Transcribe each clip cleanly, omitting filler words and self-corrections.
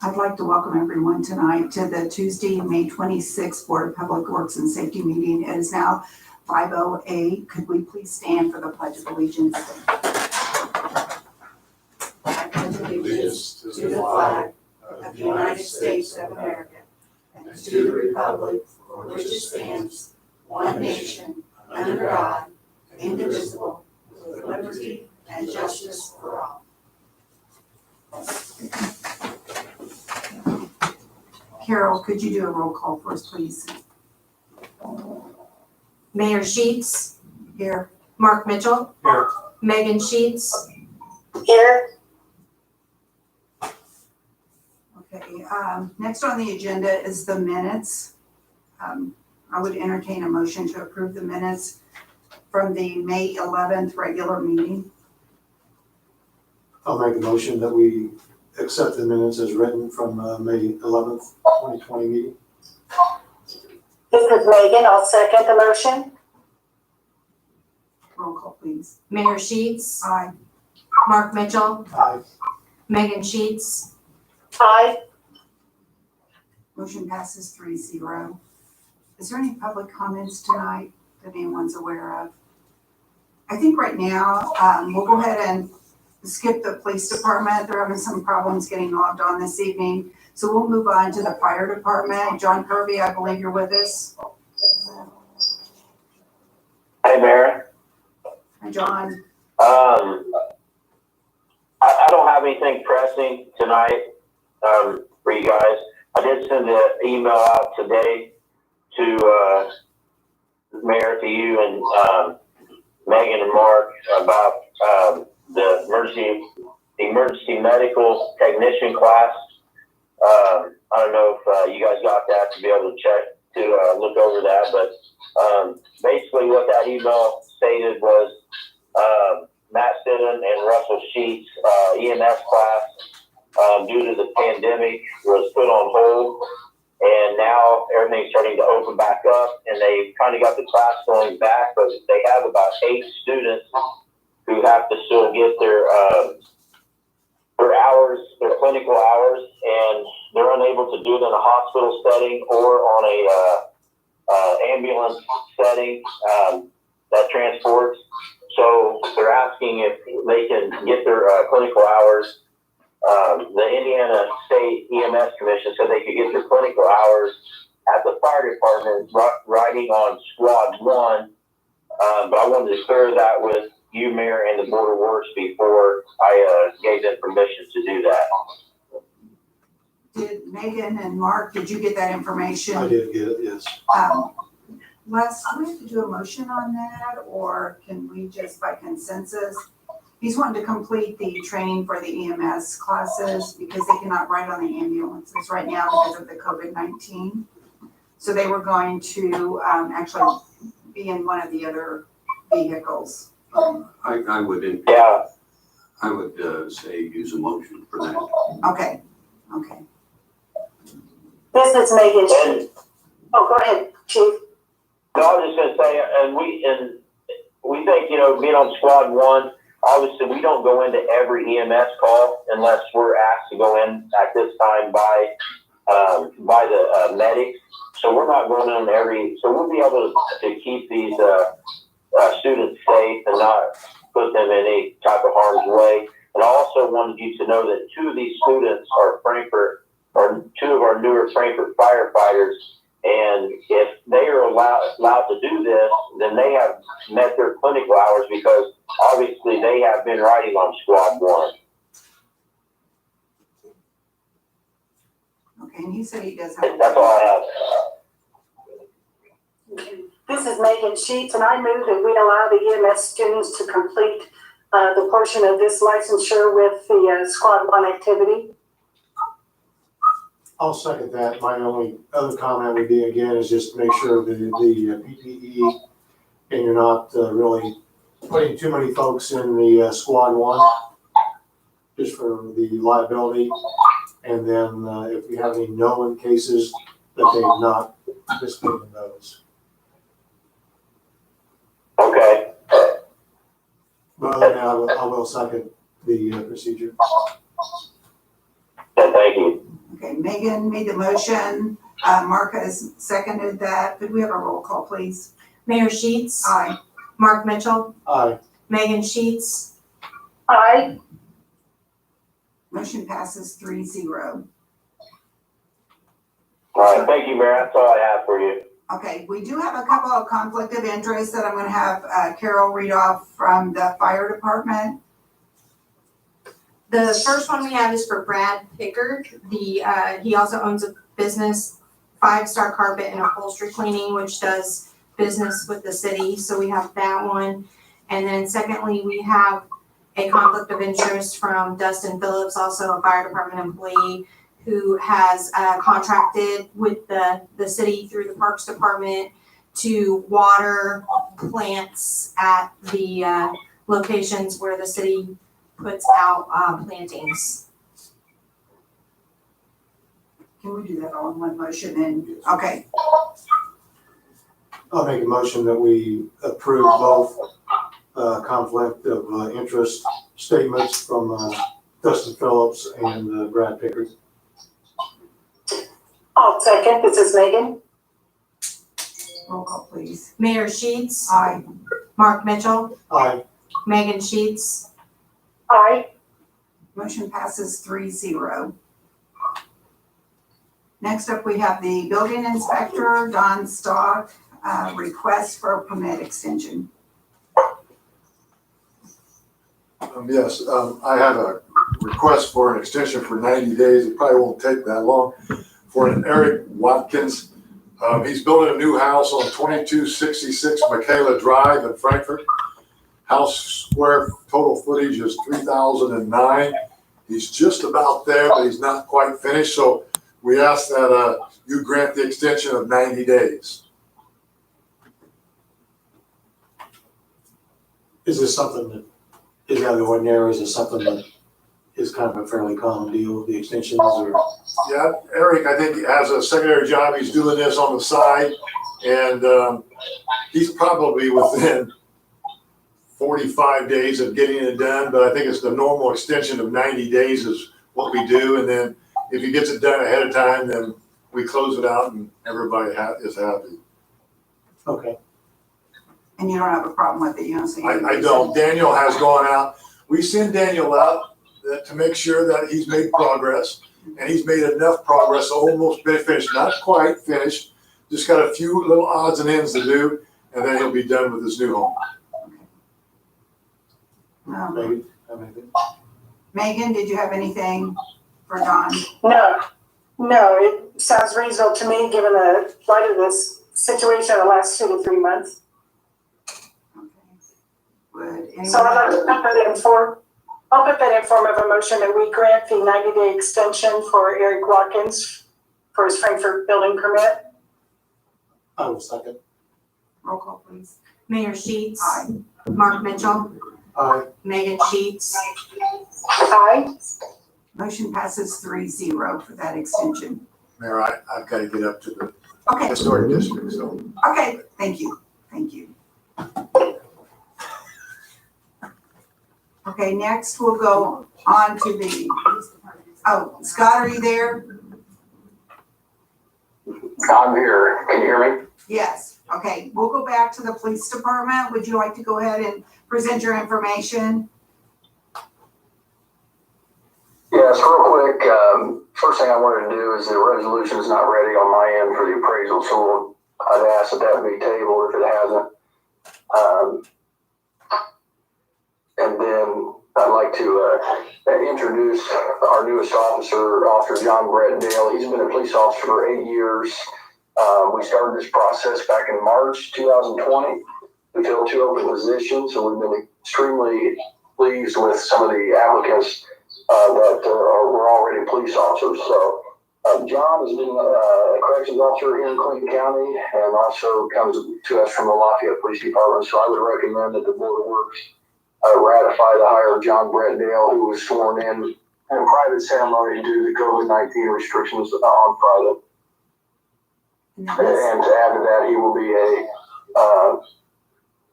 I'd like to welcome everyone tonight to the Tuesday, May 26th Board of Public Works and Safety meeting. It is now 5:08. Could we please stand for the Pledge of Allegiance? I pledge allegiance to the flag of the United States of America and to the republic for which it stands, one nation, under God, indivisible, with liberty and justice for all. Carol, could you do a roll call for us, please? Mayor Sheets, Here. Mark Mitchell, Here. Megan Sheets, Here. Okay, next on the agenda is the minutes. I would entertain a motion to approve the minutes from the May 11th regular meeting. I'll make a motion that we accept the minutes as written from May 11th, 2020 meeting. This is Megan. I'll second the motion. Roll call, please. Mayor Sheets, Aye. Mark Mitchell, Aye. Megan Sheets, Aye. Motion passes 3-0. Is there any public comments tonight that anyone's aware of? I think right now, we'll go ahead and skip the police department. They're having some problems getting logged on this evening. So we'll move on to the fire department. John Kirby, I believe you're with us. Hey, Mayor. Hi, John. I don't have anything pressing tonight for you guys. I did send an email out today to Mayor, to you and Megan and Mark about the emergency medical technician class. I don't know if you guys got that to be able to check to look over that, but basically what that email stated was Matt Stidham and Russell Sheets EMS class due to the pandemic was put on hold, and now everything's starting to open back up, and they kind of got the class going back, but they have about 8 students who have to still get their hours, their clinical hours, and they're unable to do it in a hospital setting or on a ambulance setting that transports. So they're asking if they can get their clinical hours. The Indiana State EMS Commission said they could get their clinical hours at the fire department riding on Squad 1. But I wanted to clear that with you, Mayor, and the Board of Works before I gave them permission to do that. Did Megan and Mark, did you get that information? I did get it, yes. Les, do we have to do a motion on that, or can we just by consensus? He's wanting to complete the training for the EMS classes because they cannot ride on the ambulances right now because of the COVID-19. So they were going to actually be in one of the other vehicles. I would, Yeah. I would say use a motion for that. Okay. This is Megan. And Oh, go ahead, Chief. no, I was just gonna say, and we think, being on Squad 1, obviously we don't go into every EMS call unless we're asked to go in at this time by the medics. So we're not going in every, so we'll be able to keep these students safe and not put them in any type of harm's way. And I also wanted you to know that 2 of these students are two of our newer Frankfurt firefighters. And if they are allowed to do this, then they have met their clinical hours because obviously they have been riding on Squad 1. Okay, and he said he does have. That's all I have. This is Megan Sheets, and I move that we allow the EMS students to complete the portion of this licensure with the Squad 1 activity. I'll second that. My only other comment would be, again, is just make sure the PPE, and you're not really putting too many folks in the Squad 1, just for the liability. And then if we have any known cases, that they not participate in those. Okay. But other than that, I will second the procedure. Thank you. Okay, Megan made the motion, Mark has seconded that. Could we have a roll call, please? Mayor Sheets, Aye. Mark Mitchell, Aye. Megan Sheets, Aye. Motion passes 3-0. All right, thank you, Mayor. That's all I have for you. Okay, we do have a couple of conflict of interest that I'm gonna have Carol read off from the fire department. The first one we have is for Brad Pickard. He also owns a business, 5 Star Carpet and Upholstery Cleaning, which does business with the city, so we have that one. And then secondly, we have a conflict of interest from Dustin Phillips, also a fire department employee, who has contracted with the city through the Parks Department to water plants at the locations where the city puts out plantings. Can we do that all in one motion? And, okay, I'll make a motion that we approve both conflict of interest statements from Dustin Phillips and Brad Pickard. I'll second. This is Megan. roll call, please. Mayor Sheets, Aye. Mark Mitchell, Aye. Megan Sheets, Aye. Motion passes 3-0. Next up, we have the building inspector, Don Stock, request for a permit extension. Yes, I have a request for an extension for 90 days. It probably won't take that long. For an Eric Watkins. He's building a new house on 2266 Michaela Drive in Frankfurt. House square total footage is 3,009. He's just about there, but he's not quite finished. So we ask that you grant the extension of 90 days. Is this something that is out of the ordinary? Is this something that is kind of a fairly common deal with the extensions, or? Yeah, Eric, I think has a secondary job. He's doing this on the side, and he's probably within 45 days of getting it done, but I think it's the normal extension of 90 days is what we do. And then if he gets it done ahead of time, then we close it out and everybody is happy. Okay. And you don't have a problem with it, you don't say? I don't. Daniel has gone out. We send Daniel out to make sure that he's made progress, and he's made enough progress, almost been finished, not quite finished, just got a few little odds and ends to do, and then he'll be done with his new home. Maybe. Megan, did you have anything for Don? No, it sounds reasonable to me, given the plight of this situation in the last 2 to 3 months. Okay. Would anyone? So I'd like to put that in form. I'll put that in form of a motion that we grant the 90-day extension for Eric Watkins for his Frankfurt building permit. I will second. Roll call, please. Mayor Sheets, Aye. Mark Mitchell, Aye. Megan Sheets, Aye. Motion passes 3-0 for that extension. Mayor, I've got to get up to the Okay, historic district, so. okay, thank you. Okay, next we'll go on to the, oh, Scott, are you there? I'm here. Can you hear me? Yes, okay, we'll go back to the police department. Would you like to go ahead and present your information? Yes, real quick, first thing I wanted to do is the resolution is not ready on my end for the appraisal, so I'd ask that be tabled if it hasn't. And then I'd like to introduce our newest officer, Officer John Brett Dale. He's been a police officer for 8 years. We started this process back in March 2020. We filled 2 open positions, so we've been extremely pleased with some of the applicants that were already police officers. So John has been a corrections officer here in Clinton County and also comes to us from the Lafayette Police Department. So I would recommend that the Board of Works ratify the hire of John Brett Dale, who was sworn in a private ceremony due to COVID-19 restrictions on Friday. And to add to that, he will be a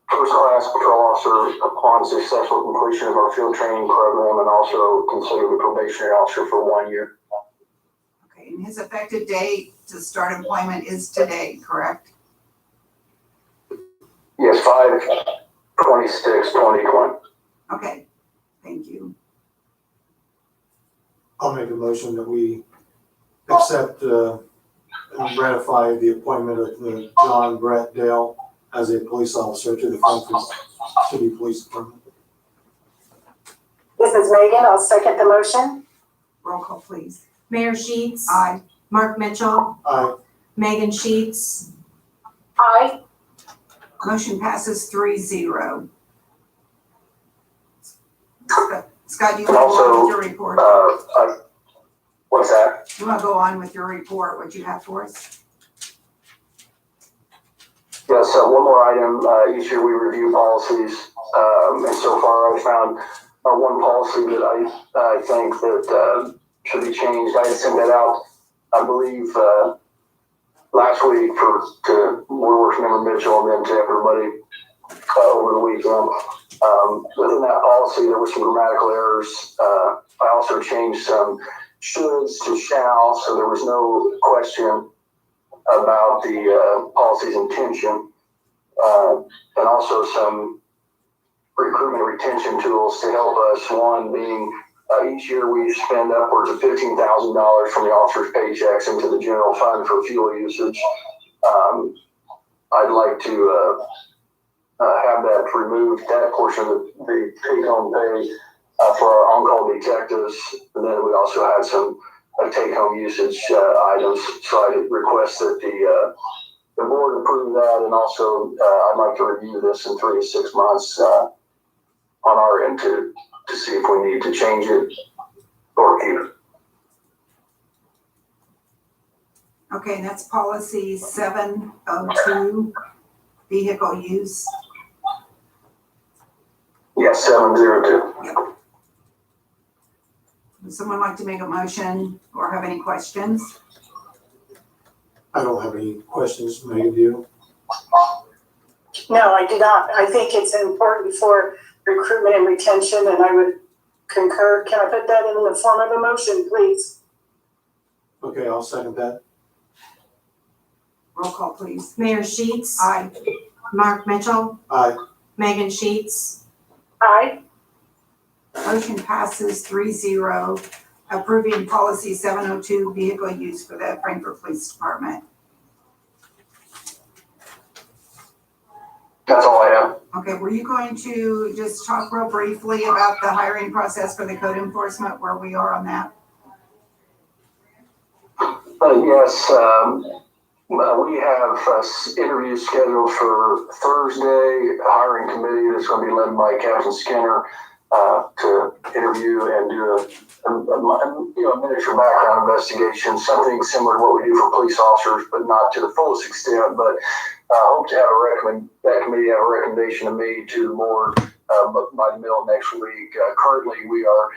first-class patrol officer upon successful completion of our field training program, and also considered a probationary officer for 1 year. Okay, And his effective date to start employment is today, correct? Yes, 5/26/2020. Okay, thank you. I'll make a motion that we accept and ratify the appointment of John Brett Dale as a police officer to the Frankfurt City Police Department. This is Megan. I'll second the motion. Roll call, please. Mayor Sheets. Aye. Mark Mitchell. Aye. Megan Sheets. Aye. Motion passes 3-0. Scott, do you want to go on with your report? What's that? You want to go on with your report, what you have for us? Yes, one more item. Each year we review policies, and so far I've found one policy that I think that should be changed. I had sent that out, I believe, last week to Board Works Member Mitchell and then to everybody over the weekend. Within that policy, there were some grammatical errors. I also changed some shoulds to shall, so there was no question about the policy's intention. And also some recruitment retention tools to help us. One being each year we spend upwards of $15,000 from the officers' paychecks into the general fund for fuel usage. I'd like to have that removed, that portion of the take-home pay for our on-call detectives. And then we also had some take-home usage items. So I request that the board approve that, and also I'd like to review this in 3 to 6 months on our end to see if we need to change it or keep it. Okay, and that's policy 702, vehicle use. Yes, 702. Would someone like to make a motion or have any questions? I don't have any questions. Megan, do you? No, I do not. I think it's important for recruitment and retention, and I would concur. Can I put that in the form of a motion, please? Okay, I'll second that. Roll call, please. Mayor Sheets. Aye. Mark Mitchell. Aye. Megan Sheets. Aye. Motion passes 3-0, approving policy 702, vehicle use for the Frankfurt Police Department. That's all I have. Okay, were you going to just talk real briefly about the hiring process for the code enforcement, where we are on that? Yes, we have interviews scheduled for Thursday, a hiring committee that's going to be led by Captain Skinner to interview and do a miniature background investigation, something similar to what we do for police officers, but not to the fullest extent. But hope to have that committee have a recommendation made to the board by the middle of next week. Currently, we are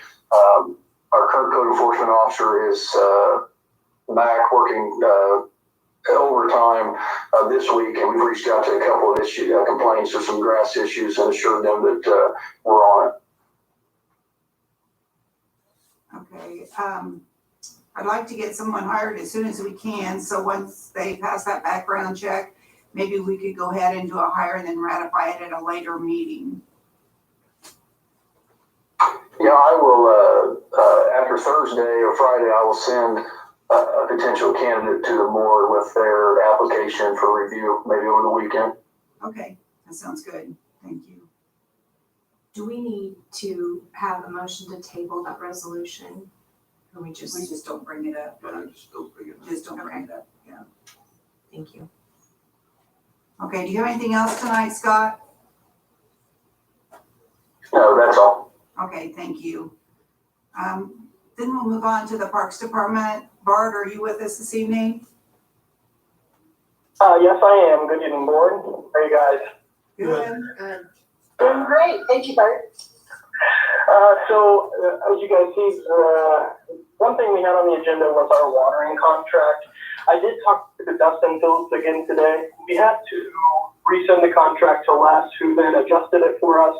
our current code enforcement officer is back working overtime this week, and we've reached out to a couple of complaints of some grass issues and assured them that we're on it. Okay, I'd like to get someone hired as soon as we can, so once they pass that background check, maybe we could go ahead and do a hire and then ratify it at a later meeting. Yeah, I will, after Thursday or Friday, I will send a potential candidate to the board with their application for review, maybe over the weekend. Okay, that sounds good. Thank you. Do we need to have a motion to table that resolution? Or we just don't bring it up. But I just don't bring it up. Just don't bring it up, yeah. thank you. Okay, do you have anything else tonight, Scott? No, that's all. Okay, thank you. Then we'll move on to the Parks Department. Bart, are you with us this evening? Yes, I am. Good evening, board. How are you guys? Good. Doing great. Thank you, Bart. As you guys see, one thing we had on the agenda was our watering contract. I did talk to Dustin Phillips again today. We had to resend the contract to Les, who then adjusted it for us.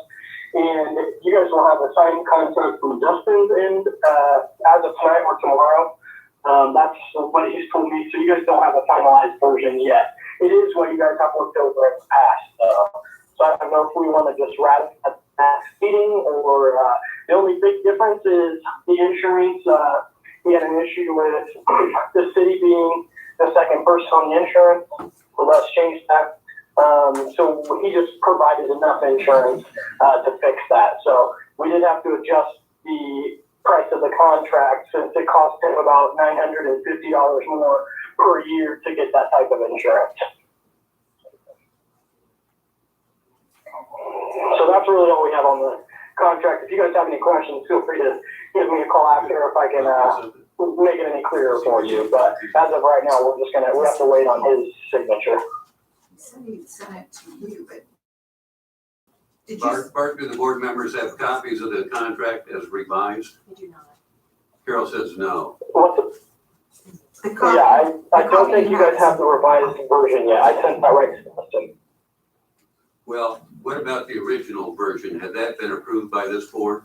And you guys will have a signed contract from Dustin's end as of tonight or tomorrow. That's what he's told me. So you guys don't have a finalized version yet. It is what you guys have looked over in the past. So I don't know if we want to just ratify that meeting, or the only big difference is the insurance. He had an issue with the city being the second person on the insurance. So let's change that. So he just provided enough insurance to fix that. So we did have to adjust the price of the contract since it cost him about $950 more per year to get that type of insurance. So that's really all we have on the contract. If you guys have any questions, feel free to give me a call after if I can make it any clearer for you. But as of right now, we have to wait on his signature. He said he sent it to you, but did you? Bart, do the board members have copies of the contract as revised? I do not. Carol says no. The copy, Yeah, I don't think you guys have the revised version yet. I sent that right to Johnston. Well, what about the original version? Had that been approved by this board?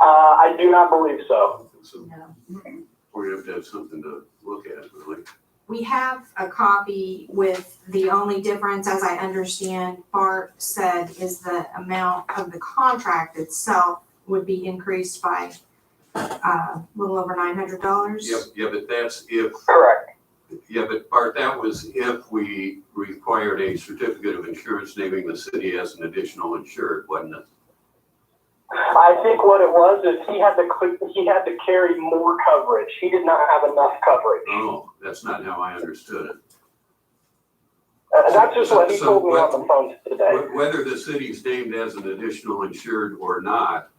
I do not believe so. So No. we're gonna have to have something to look at, really. We have a copy with the only difference, as I understand, Bart said, is the amount of the contract itself would be increased by a little over $900. Yep, yeah, but that's if, Correct. yeah, but Bart, that was if we required a certificate of insurance naming the city as an additional insured, wasn't it? I think what it was is he had to carry more coverage. He did not have enough coverage. Oh, that's not how I understood it. That's just what he So told me on the phone today. Whether the city's named as an additional insured or not,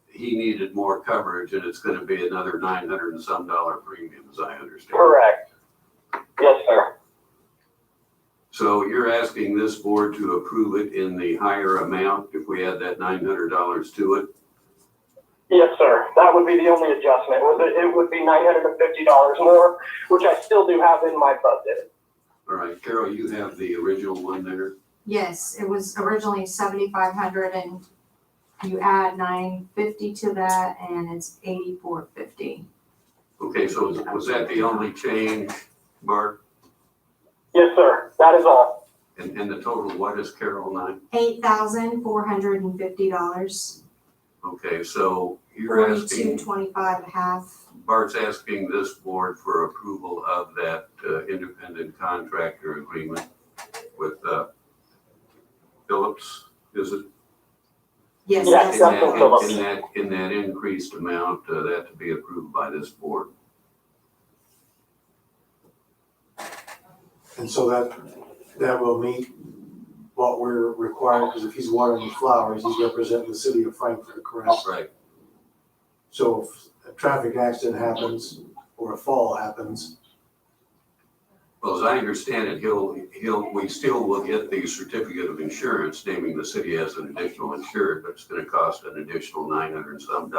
he needed more coverage, and it's gonna be another $900 and some premium, as I understand. Correct. Yes, sir. So you're asking this board to approve it in the higher amount if we add that $900 to it? Yes, sir. That would be the only adjustment. It would be $950 more, which I still do have in my budget. All right, Carol, you have the original one there? Yes, it was originally 7,500 and you add 950 to that and it's 8,450. Okay, so was that the only change, Bart? Yes, sir. That is all. And the total, what is Carol, $8,450. Okay, so you're asking, $42.25 a half. Bart's asking this board for approval of that independent contractor agreement with Phillips, is it? Yes, Yeah, that's that's what Phillips. In that increased amount, that to be approved by this board. And so that will meet what we're required, because if he's watering the flowers, he's representing the city of Frankfurt, correct? Right. So if a traffic accident happens or a fall happens, Well, as I understand it, we still will get the certificate of insurance naming the city as an additional insured, but it's gonna cost an additional $900 and some,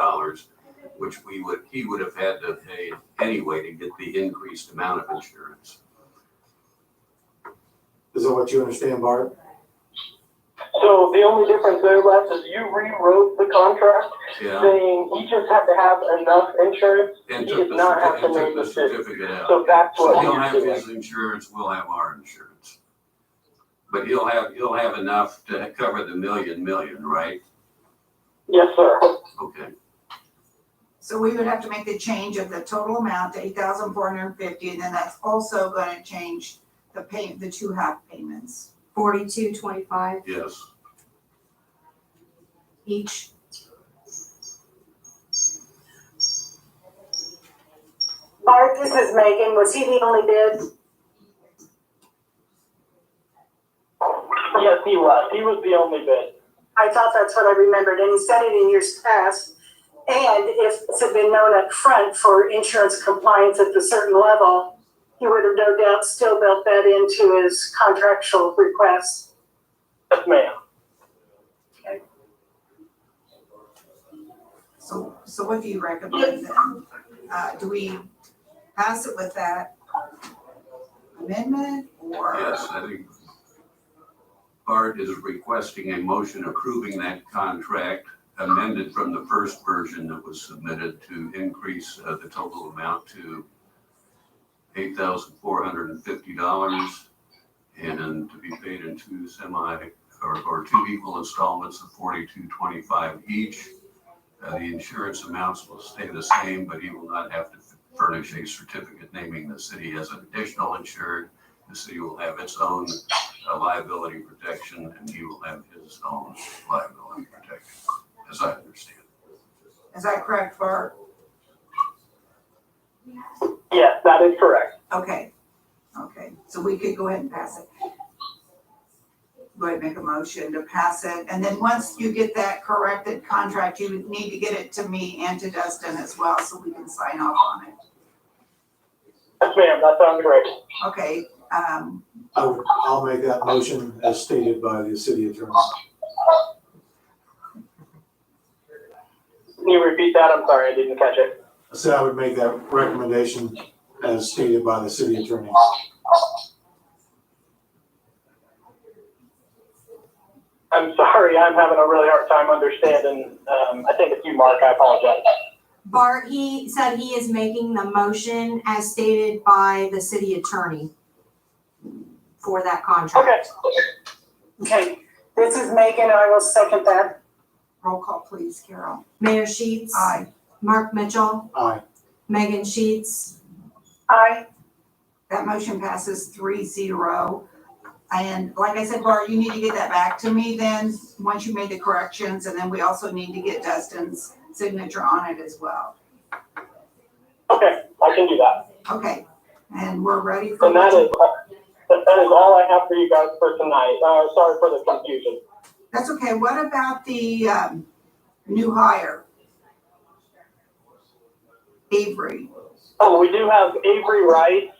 which he would have had to pay anyway to get the increased amount of insurance. is that what you understand, Bart? So the only difference there, Les, is you rewrote the contract Yeah, saying he just had to have enough insurance. and He took did not have to the name the city. certificate out. So that's what He'll he's have doing. his insurance, we'll have our insurance. But he'll have enough to cover the million, right? Yes, sir. Okay, so we would have to make the change of the total amount to 8,450, and then that's also gonna change the two half payments. $42.25 yes. each. Bart, this is Megan. Was he the only bid? Yes, he was. He was the only bid. I thought that's what I remembered, and he said it in years past. And if it had been known up front for insurance compliance at a certain level, he would have no doubt still built that into his contractual request. Yes, ma'am. So what do you recommend then? Do we pass it with that amendment, or? Yes, I think Bart is requesting a motion approving that contract amended from the first version that was submitted to increase the total amount to $8,450 and to be paid in two two equal installments of $42.25 each. The insurance amounts will stay the same, but he will not have to furnish a certificate naming the city as an additional insured. The city will have its own liability protection, and he will have his own liability protection, as I understand. Is that correct, Bart? Yes, that is correct. Okay, so we could go ahead and pass it. Go ahead and make a motion to pass it, and then once you get that corrected contract, you would need to get it to me and to Dustin as well, so we can sign off on it. Yes, ma'am, that sounds great. Okay, I'll make that motion as stated by the city attorney. Can you repeat that? I'm sorry, I didn't catch it. So I would make that recommendation as stated by the city attorney. I'm sorry, I'm having a really hard time understanding. I think it's you, Mark. I apologize. Bart, he said he is making the motion as stated by the city attorney for that contract. Okay, this is Megan, I will second that. roll call please, Carol. Mayor Sheets. Aye. Mark Mitchell. Aye. Megan Sheets. Aye. That motion passes 3-0. And like I said, Bart, you need to get that back to me then, once you made the corrections, and then we also need to get Dustin's signature on it as well. Okay, I can do that. Okay, and we're ready for. And that is all I have for you guys for tonight. Sorry for the confusion. That's okay. What about the new hire? Avery. Oh, we do have Avery Rice.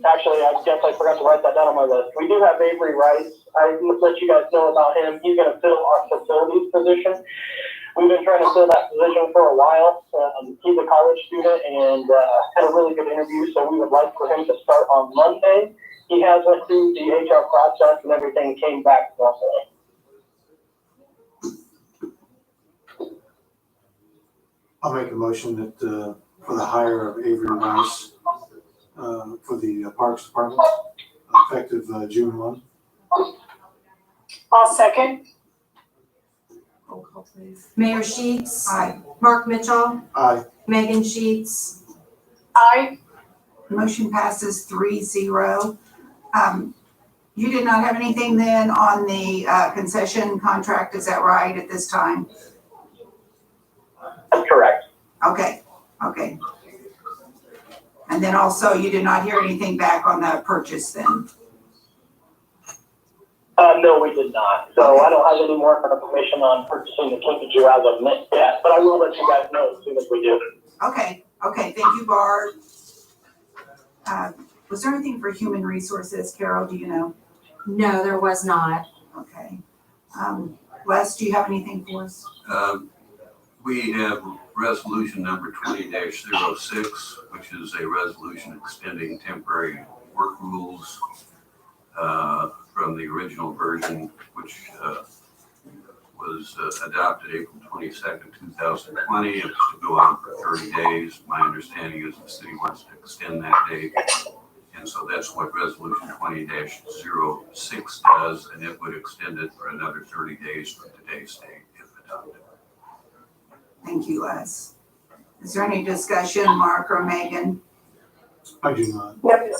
Actually, I guess I forgot to write that down on my list. We do have Avery Rice. I let you guys know about him. He's going to fill our facilities position. We've been trying to fill that position for a while. He's a college student and had a really good interview, so we would like for him to start on Monday. He has went through the HR process and everything came back normally. I'll make a motion that, for the hire of Avery Rice, for the Parks Department, effective June 1. I'll second. Roll call please. Mayor Sheets. Aye. Mark Mitchell. Aye. Megan Sheets. Aye. Motion passes 3-0. You did not have anything then on the concession contract, is that right, at this time? That's correct. Okay. And then also, you did not hear anything back on the purchase then? No, we did not. So I don't have any more information on purchasing the Kinkajou as of yet, but I will let you guys know as soon as we do. Okay, thank you, Bart. Was there anything for human resources, Carol, do you know? No, there was not. Okay. Wes, do you have anything for us? We have resolution number 20-06, which is a resolution extending temporary work rules from the original version, which was adopted April 22nd, 2020. It was to go on for 30 days. My understanding is the city wants to extend that date. And so that's what resolution 20-06 does, and it would extend it for another 30 days from today's date if adopted. Thank you, Les. Is there any discussion, Mark or Megan? I do not. Yep.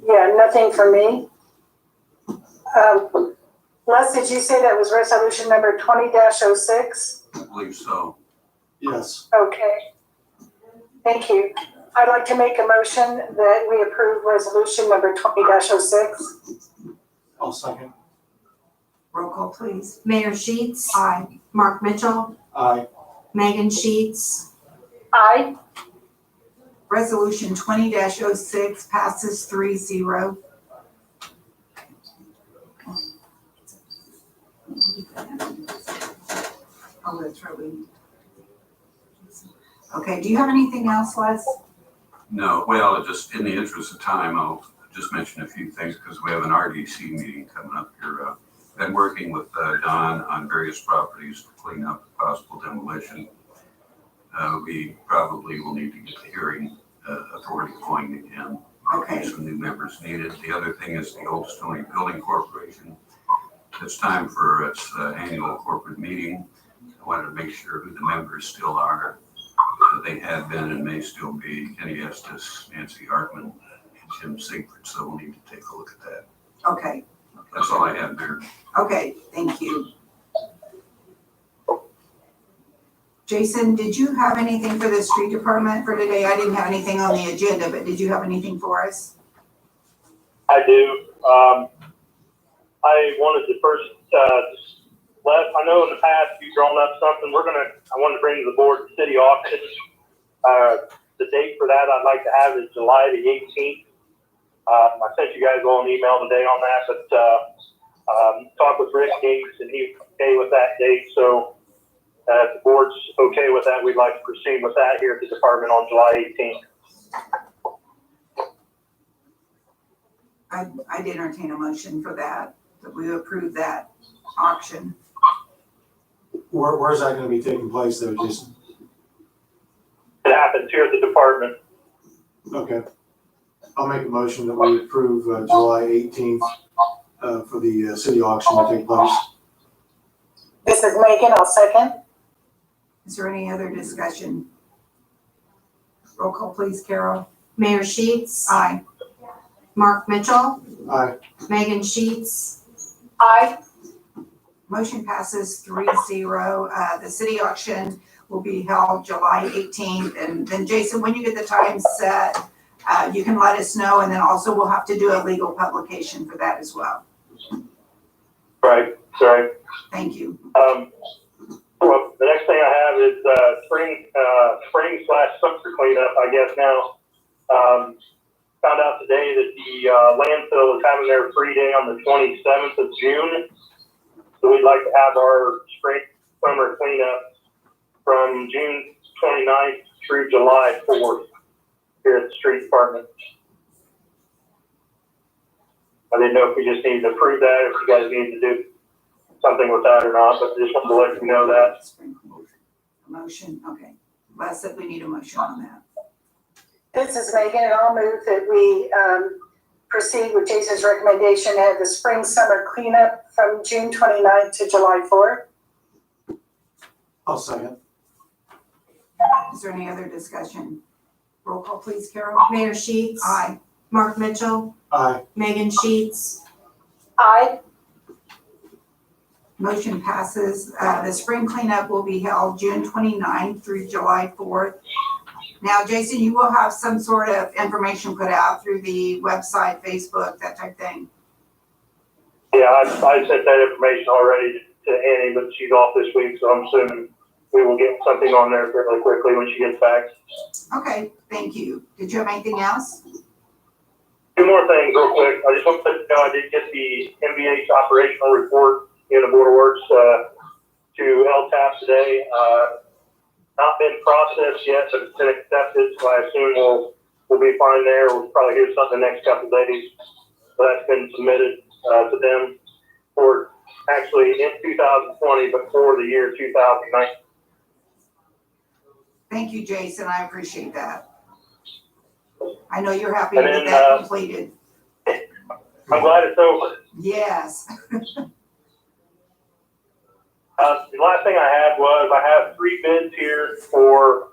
Yeah, nothing for me. Les, did you say that was resolution number 20-06? I believe so. Yes. Okay. Thank you. I'd like to make a motion that we approve resolution number 20-06. I'll second. Roll call, please. Mayor Sheets. Aye. Mark Mitchell. Aye. Megan Sheets. Aye. Resolution 20-06 passes 3-0. Oh, that's right. Okay, do you have anything else, Les? No, well, just in the interest of time, I'll just mention a few things because we have an RDC meeting coming up here been working with Don on various properties to clean up possible demolition. We probably will need to get the hearing authority going again. Okay. Some new members needed. The other thing is the Old Stony Building Corporation. It's time for its annual corporate meeting. I wanted to make sure who the members still are. They had been and may still be Kenny Estes, Nancy Hartman, and Jim Siegfried, so we'll need to take a look at that. Okay, That's all I have there. okay, thank you. Jason, did you have anything for the street department for today? I didn't have anything on the agenda, but did you have anything for us? I do. I wanted to first, I know in the past you've drawn up something. I wanted to bring to the board the city auction. The date for that I'd like to have is July the 18th. I sent you guys all an email today on that, but talked with Rick Gates and he's okay with that date. So if the board's okay with that, we'd like to proceed with that here at the department on July 18th. I'd entertain a motion for that we approve that auction. Where's that gonna be taking place though, Jason? It happens here at the department. Okay. I'll make a motion that we approve July 18th for the city auction to take place. This is Megan, I'll second. Is there any other discussion? Roll call, please, Carol. Mayor Sheets, Aye. Mark Mitchell, Aye. Megan Sheets, Aye. Motion passes 3-0. The city auction will be held July 18th. And then Jason, when you get the time set, you can let us know. And then also we'll have to do a legal publication for that as well. Right, sorry. Thank you. Well, the next thing I have is spring/summer cleanup, I guess now. Found out today that the landfill is having their free day on the 27th of June. So we'd like to have our spring/summer cleanup from June 29th through July 4th here at the street department. I didn't know if we just needed to approve that, or if you guys need to do something with that or not, but just wanted to let you know that. Motion, okay. Les said we need a motion on that. This is Megan, and I'll move that we proceed with Jason's recommendation to have the spring/summer cleanup from June 29th to July 4th. I'll second. Is there any other discussion? Roll call, please, Carol. Mayor Sheets, Aye. Mark Mitchell, Aye. Megan Sheets, Aye. Motion passes. The spring cleanup will be held June 29th through July 4th. Now, Jason, you will have some sort of information put out through the website, Facebook, that type of thing. Yeah, I sent that information already to Annie, but she's off this week, so I'm assuming we will get something on there fairly quickly when she gets back. Okay, thank you. Did you have anything else? Two more things real quick. I just want to let you know I did get the MVH operational report in the Board of Works to LTAP today. Not been processed yet, but it's been accepted, so I assume we'll be fine there. We'll probably hear something the next couple of days. So that's been submitted to them for actually in 2020, but for the year 2019. Thank you, Jason. I appreciate that. I know you're happy to And get then, that completed. I'm glad it's over. Yes. The last thing I had was I have 3 bids here for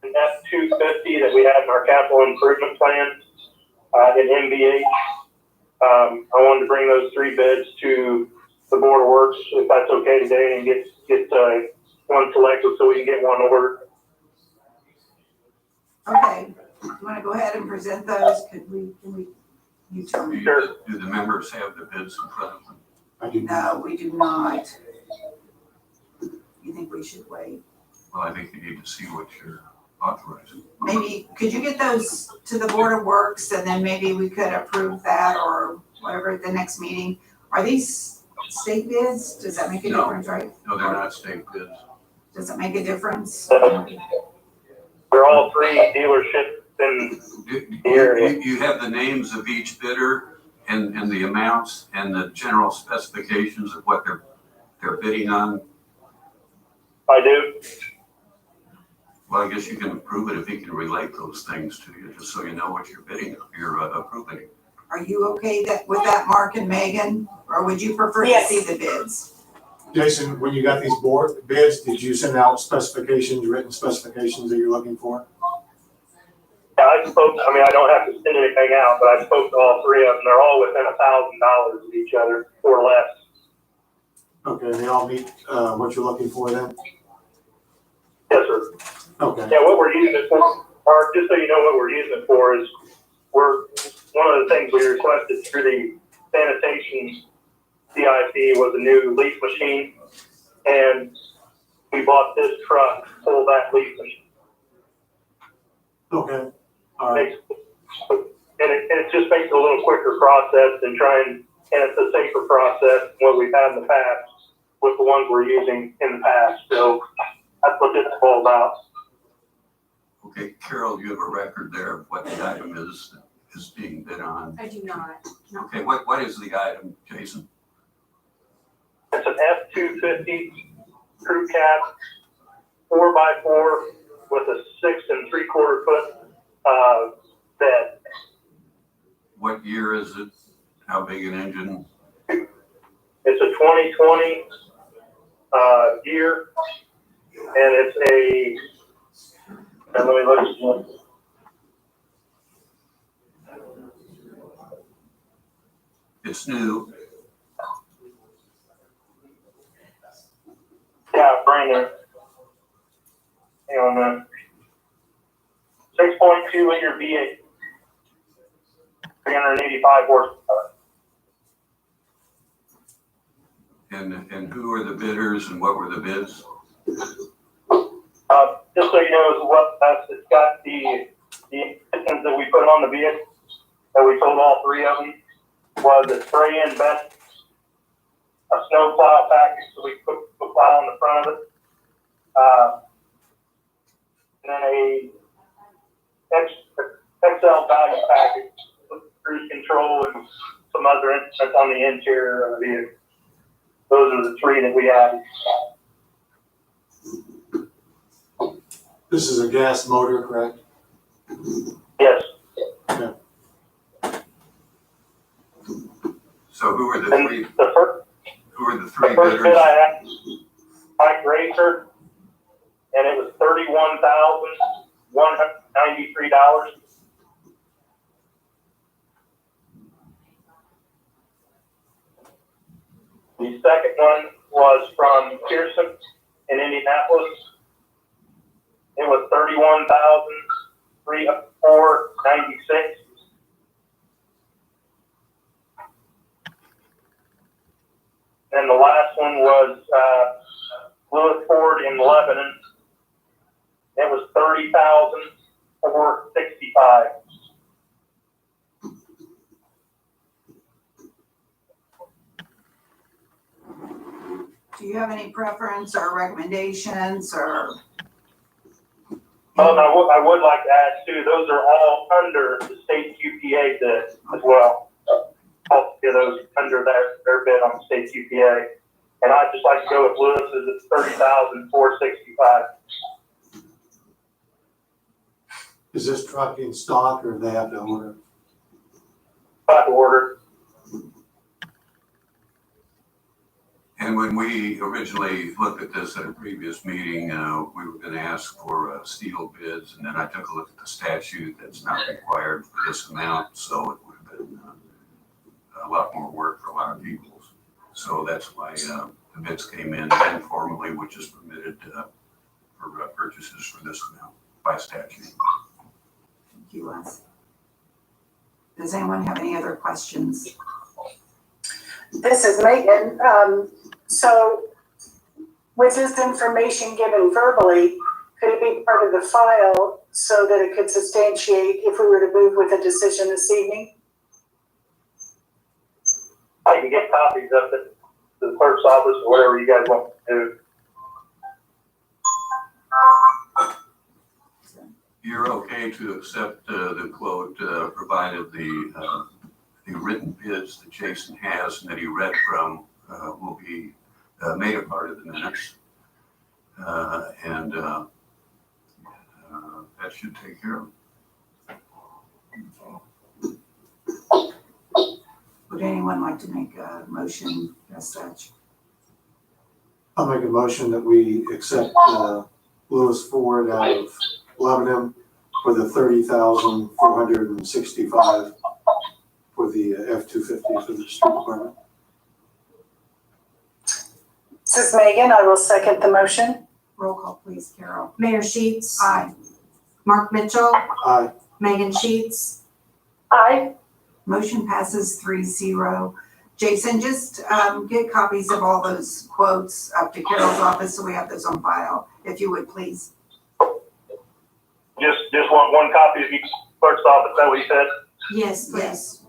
an F-250 that we had in our capital improvement plan in MVH. I wanted to bring those 3 bids to the Board of Works, if that's okay today, and get one selected so we can get one ordered. Okay. You want to go ahead and present those? You tell me. Sure. Do the members have the bids in front of them? I do. No, we do not. You think we should wait? Well, I think you need to see what you're authorizing. Maybe, could you get those to the Board of Works and then maybe we could approve that or whatever at the next meeting? Are these state bids? Does that make a No. difference, right? No, they're not state bids. Does it make a difference? They're all 3 dealerships in the area. You have the names of each bidder And the amounts and the general specifications of what they're bidding on? I do. Well, I guess you can approve it if he can relate those things to you, just so you know what you're bidding, you're approving. Are you okay with that, Mark and Megan, or would you prefer to Yes. see the bids? Jason, when you got these board bids, did you send out specifications, written specifications that you're looking for? Yeah, I don't have to send anything out, but I spoke to all three of them. They're all within $1,000 of each other or less. Okay, they all meet, what you're looking for then? Yes, sir. Okay, Yeah, what we're using it for, Mark, just so you know what we're using it for is one of the things we requested through the sanitation CIP was a new leaf machine, and we bought this truck to pull that leaf machine. okay, all right, And it just makes it a little quicker process than and it's a safer process than what we've had in the past with the ones we're using in the past. So that's what this is all about. Okay, Carol, you have a record there of what the item is being bid on. I do not. Okay, what is the item, Jason? It's an F-250 crew cab, 4x4 with a 6 3/4 foot bed. What year is it? How big an engine? It's a 2020 year, and it's let me look. It's new. Yeah, brand new. Hang on a minute. 6.2 liter V8. 385 horsepower. And who are the bidders and what were the bids? Just so you know, it's got the engines that we put on the vehicle, that we sold all three of them, was a spray-in vent, a snow plow package, so we put the plow on the front of it, and then a XL value package with cruise control and some other instruments on the interior of the vehicle. Those are the three that we had. this is a gas motor, correct? Yes. So who are the And three? the first Bidders? bid I had, Mike Racer, and it was $31,193. The second one was from Pearson in Indianapolis. It was $31,496. And the last one was Lewis Ford in Lebanon. It was $30,465. Do you have any preference or recommendations or? I would like to add too, those are all under the state QPA bid as well. All of those under their bid on the state QPA. And I'd just like to go with Lewis's at $30,465. Is this truck in stock or they have to order? By order. And when we originally looked at this at a previous meeting, we were gonna ask for steel bids, and then I took a look at the statute that's not required for this amount, so it would have been a lot more work for a lot of people. So that's why the bids came in informally, which is permitted for purchases for this amount by statute. Thank you, Les. Does anyone have any other questions? This is Megan. So with this information given verbally, could it be part of the file so that it could substantiate if we were to move with a decision this evening? I can get copies of it to the clerk's office or whatever you guys want to do. You're okay to accept the quote, provided the written bids that Jason has and that he read from will be made a part of the minutes. And that should take care of it. Would anyone like to make a motion as such? I'll make a motion that we accept Lewis Ford out of Lebanon for the $30,465 for the F-250 for the street department. This is Megan. I will second the motion. Roll call, please, Carol. Mayor Sheets. Aye. Mark Mitchell. Aye. Megan Sheets. Aye. Motion passes 3-0. Jason, just get copies of all those quotes up to Carol's office so we have those on file, if you would, please. Just want one copy of each clerk's office, is that what you said? Yes, please. Yes.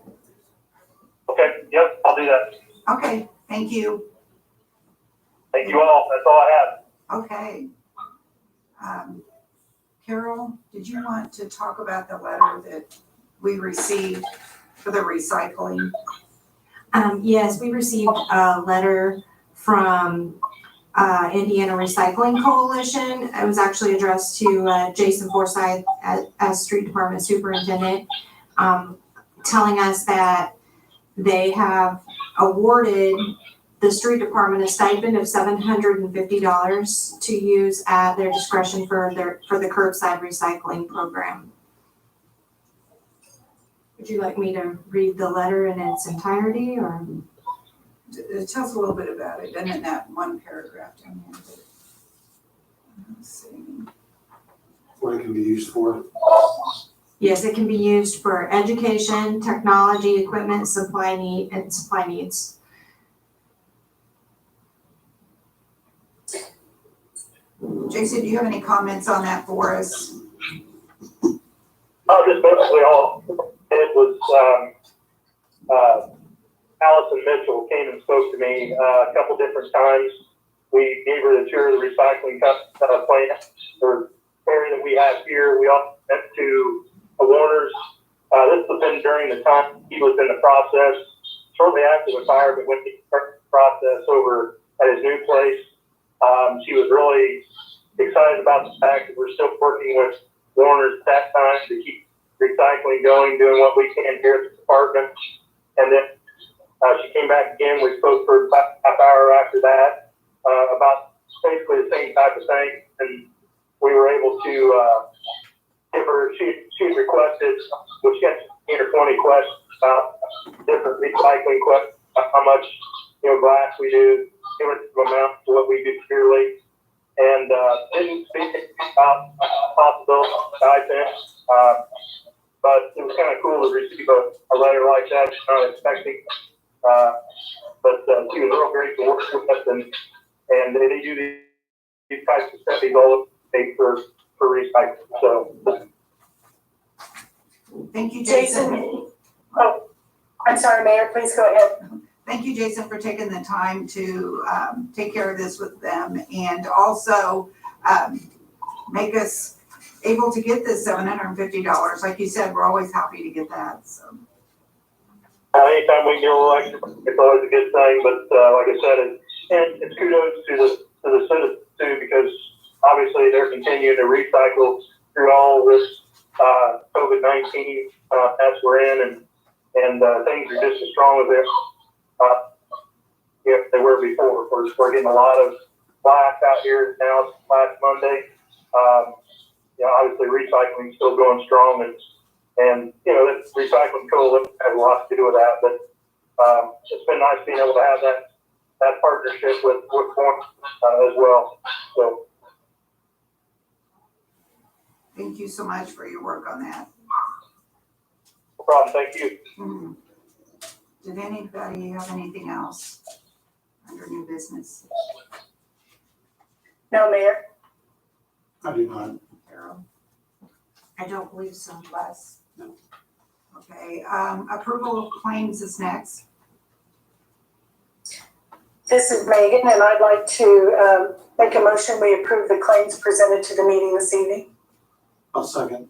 Okay, yep, I'll do that. Okay, thank you. Thank you all, that's all I have. Okay. Carol, did you want to talk about the letter that we received for the recycling? Yes, we received a letter from Indiana Recycling Coalition. It was actually addressed to Jason Forsyth as Street Department Superintendent, telling us that they have awarded the street department a stipend of $750 to use at their discretion for the curbside recycling program. Would you like me to read the letter in its entirety, or? Tell us a little bit about it, and in that one paragraph down here. Let's see. What it can be used for. Yes, it can be used for education, technology, equipment, supply needs. Jason, do you have any comments on that for us? Just basically all it was, Allison Mitchell came and spoke to me a couple different times. We gave her the tour of the recycling plant or area that we have here. We also went to Warner's. This was been during the time he was in the process. Shortly after the fire, but went through the process over at his new place. She was really excited about the fact that we're still working with Warner's at that time to keep recycling going, doing what we can here at the department. And then she came back again. We spoke for about a half hour after that about basically the same type of thing. And we were able to give her, she requested, well, she had 10 or 20 questions about different recycling questions, how much, glass we do, different amount to what we do purely. And didn't speak about possibility of stipends. But it was kind of cool to receive a letter like that. She's not expecting. But she was real great to work with us, and they do these types of studies all over the state for recycling. So, Thank you, Jason. Oh, I'm sorry, Mayor, please go ahead. Thank you, Jason, for taking the time to take care of this with them and also make us able to get this $750. Like you said, we're always happy to get that. So. Anytime we get a little extra, it's always a good thing. But like I said, it's kudos to the citizens too, because obviously they're continuing to recycle through all this COVID-19 as we're in, and things are just as strong as they were before. We're getting a lot of black out here now. Last Monday. Obviously recycling is still going strong, and that recycling coalition has a lot to do with that. But it's been nice being able to have that partnership with Warren as well. So Thank you so much for your work on that. no problem. Thank you. Mm-hmm. Did anybody have anything else under new business? No, Mayor. I do not. Carol? I don't believe so. Les? No. Okay, approval of claims is next. This is Megan, and I'd like to make a motion. We approve the claims presented to the meeting this evening. I'll second.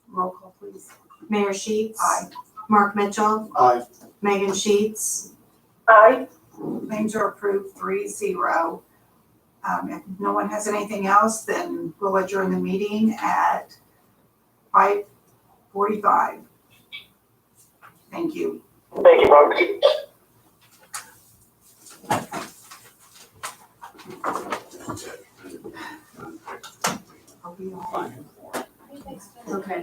Roll call, please. Mayor Sheets. Aye. Mark Mitchell, Aye. Megan Sheets. Aye. Claims are approved 3-0. If no one has anything else, then we'll adjourn the meeting at 5:45. Thank you. Thank you, folks. Are we all- Okay.